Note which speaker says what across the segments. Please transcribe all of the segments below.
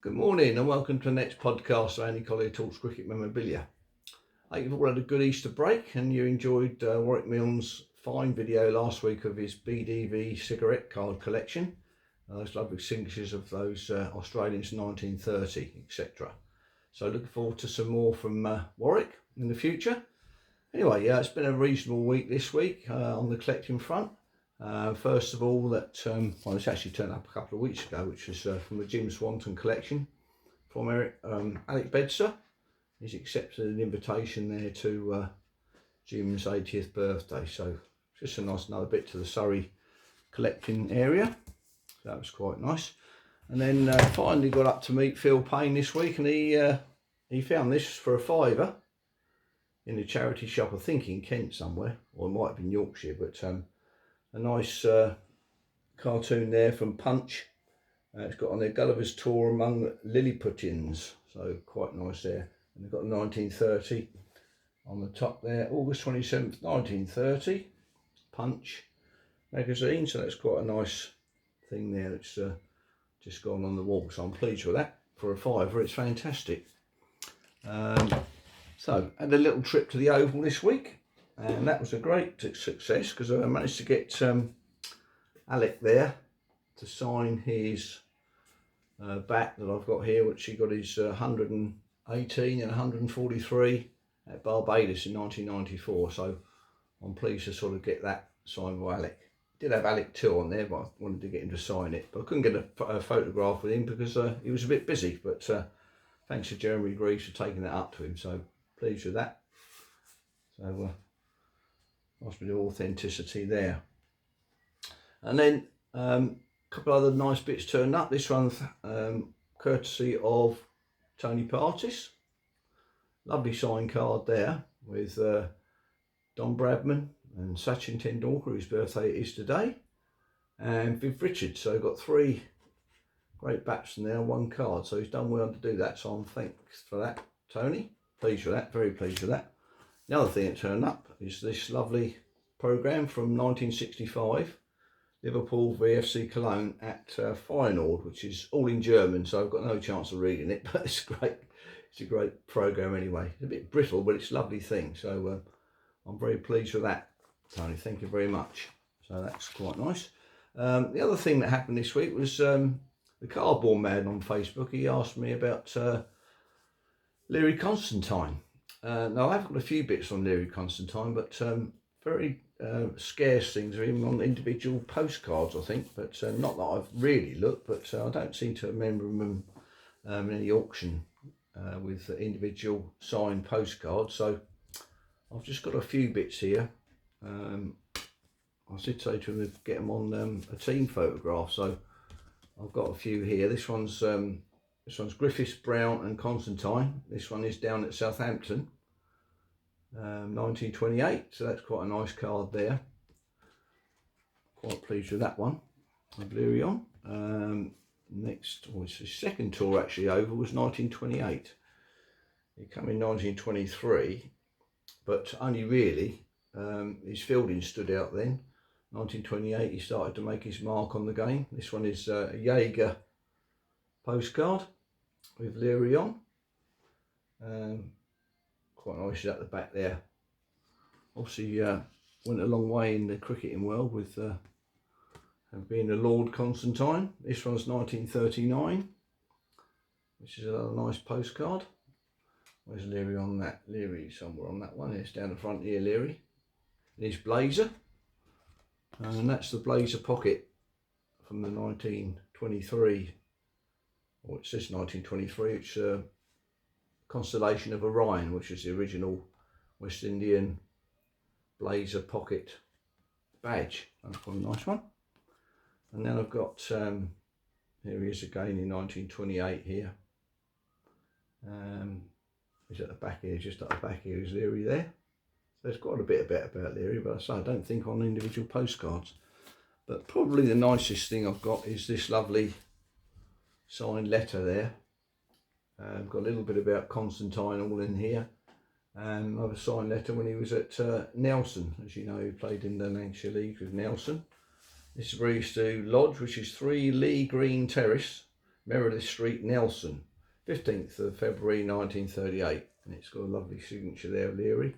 Speaker 1: Good morning and welcome to the next podcast of Collier-talks cricket memorabilia. I hope you've all had a good Easter break and you enjoyed Warwick Milne's fine video last week of his BDV cigarette card collection. Those lovely signatures of those Australians 1930, etc. So looking forward to some more from Warwick in the future. Anyway, it's been a reasonable week this week on the collecting front. First of all, this actually turned up a couple of weeks ago, which was from the Jim Swanton collection from Alec Bedser. He's accepted an invitation there to Jim's 80th birthday, so just a nice another bit to the Surrey collecting area. So that was quite nice. And then finally got up to meet Phil Payne this week, and he found this for a £5 in a charity shop, I think in Kent somewhere, or it might have been Yorkshire, but a nice cartoon there from Punch. It's got on there Gulliver's Tour among Lilliputians, so quite nice there. And they've got 1930 on the top there, August 27th, 1930, Punch magazine. So that's quite a nice thing there that's just gone on the wall. So I'm pleased with that for a £5. It's fantastic. So had a little trip to the Oval this week. And that was a great success because I managed to get Alec there to sign his bat that I've got here, which he got his 118 and 143 at Barbados in 1994. So I'm pleased to sort of get that signed by Alec. Did have Alec too on there, but I wanted to get him to sign it. But I couldn't get a photograph with him because he was a bit busy. But thanks to Jeremy Greaves for taking that up to him. So pleased with that. So nice bit of authenticity there. And then a couple of other nice bits turned up. This one's courtesy of Tony Partis. Lovely signed card there with Don Bradman and Sachin Tendulkar, whose birthday is today, and Viv Richards. So got 3 great bats in there, 1 card. So he's done well to do that. So I'm thanks for that, Tony. Pleased with that, very pleased with that. The other thing that turned up is this lovely programme from 1965, Liverpool VFC Cologne at Feyenoord, which is all in German, so I've got no chance of reading it, but it's great. It's a great programme anyway. It's a bit brittle, but it's a lovely thing. So I'm very pleased with that, Tony. Thank you very much. So that's quite nice. The other thing that happened this week was the Cardboard Man on Facebook. He asked me about Learie Constantine. Now I've got a few bits on Learie Constantine, but very scarce things are even on individual postcards, I think, but not that I've really looked, but I don't seem to remember them in any auction with individual signed postcards. So I've just got a few bits here. I did say to him to get them on a team photograph, so I've got a few here. This one's Griffiths, Brown and Constantine. This one is down at Southampton, 1928, so that's quite a nice card there. Quite pleased with that one. With Learie on. Next, it's his second tour actually over, was 1928. He came in 1923, but only really his fielding stood out then. 1928 he started to make his mark on the game. This one is a Jaeger postcard with Learie on. Quite nice at the back there. Obviously went a long way in the cricketing world with being a Lord Constantine. This one's 1939, which is another nice postcard. Where's Learie on that? Learie somewhere on that one. It's down the front here, Learie. And his blazer. And that's the blazer pocket from the 1923, or it says 1923, it's Constellation of Orion, which is the original West Indian blazer pocket badge. That's quite a nice one. And then I've got, here he is again in 1928 here. He's at the back here, just at the back here is Learie there. So there's quite a bit about Learie, but I don't think on individual postcards. But probably the nicest thing I've got is this lovely signed letter there. Got a little bit about Constantine all in here, and another signed letter when he was at Nelson. As you know, he played in the Lancashire League with Nelson. This is where he used to lodge, which is 3 Lee Green Terrace, Meredith Street, Nelson, 15th of February 1938. And it's got a lovely signature there, Learie.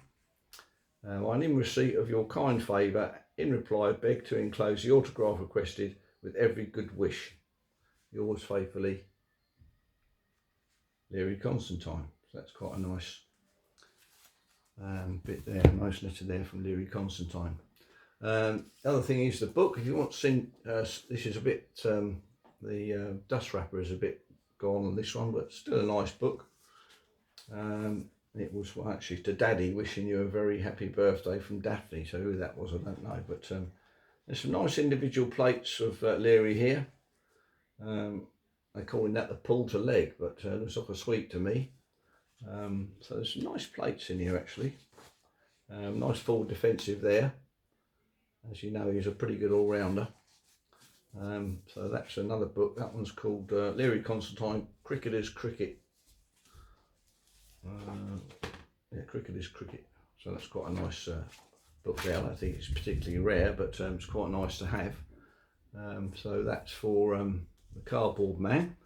Speaker 1: I'm in receipt of your kind favour. In reply, beg to enclose the autograph requested with every good wish. Yours faithfully, Learie Constantine. So that's quite a nice bit there, nice letter there from Learie Constantine. The other thing is the book. If you want to see, this is a bit, the dust wrapper is a bit gone on this one, but still a nice book. It was actually to Daddy, wishing you a very happy birthday from Daphne. So who that was, I don't know. But there's some nice individual plates of Learie here. They're calling that the pull to leg, but looks like a sweep to me. So there's some nice plates in here actually. Nice full defensive there. As you know, he's a pretty good all-rounder. So that's another book. That one's called Learie Constantine, Cricketer's Cricket. Yeah, Cricketer's Cricket. So that's quite a nice book there. I don't think it's particularly rare, but it's quite nice to have. So that's for the Cardboard Man.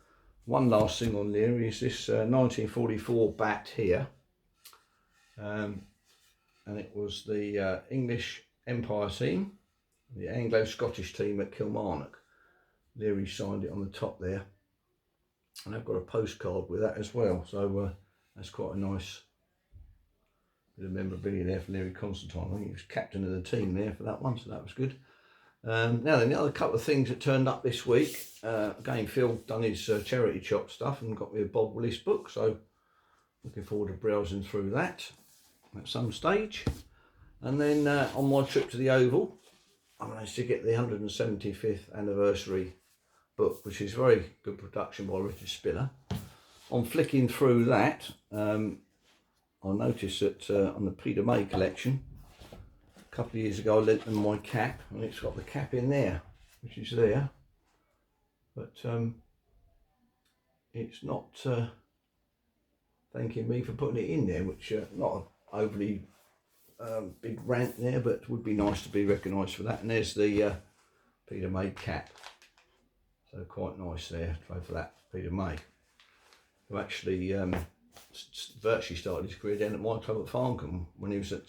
Speaker 1: One last thing on Learie is this 1944 bat here. And it was the English Empire team, the Anglo-Scottish team at Kilmarnock. Learie signed it on the top there. And I've got a postcard with that as well. So that's quite a nice bit of memorabilia there for Learie Constantine. I think he was captain of the team there for that one, so that was good. Now then, the other couple of things that turned up this week. Again, Phil done his charity shop stuff and got me a Bob Willis book, so looking forward to browsing through that at some stage. And then on my trip to the Oval, I managed to get the 175th anniversary book, which is very good production by Richard Spiller. On flicking through that, I noticed that on the Peter May collection, a couple of years ago I lent them my cap, and it's got the cap in there, which is there, but it's not thanking me for putting it in there, which not an overly big rant there, but would be nice to be recognised for that. And there's the Peter May cap, so quite nice there. Try for that, Peter May, who actually virtually started his career down at my club at Farncombe when he was at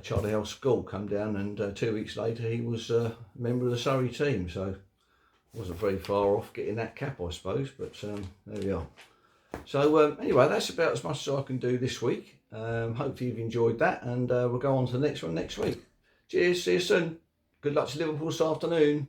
Speaker 1: Charlie House School. Come down, and 2 weeks later he was a member of the Surrey team, so wasn't very far off getting that cap, I suppose. But there we are. So anyway, that's about as much as I can do this week. Hopefully you've enjoyed that, and we'll go on to the next one next week. Cheers, see you soon. Good luck to Liverpool this afternoon.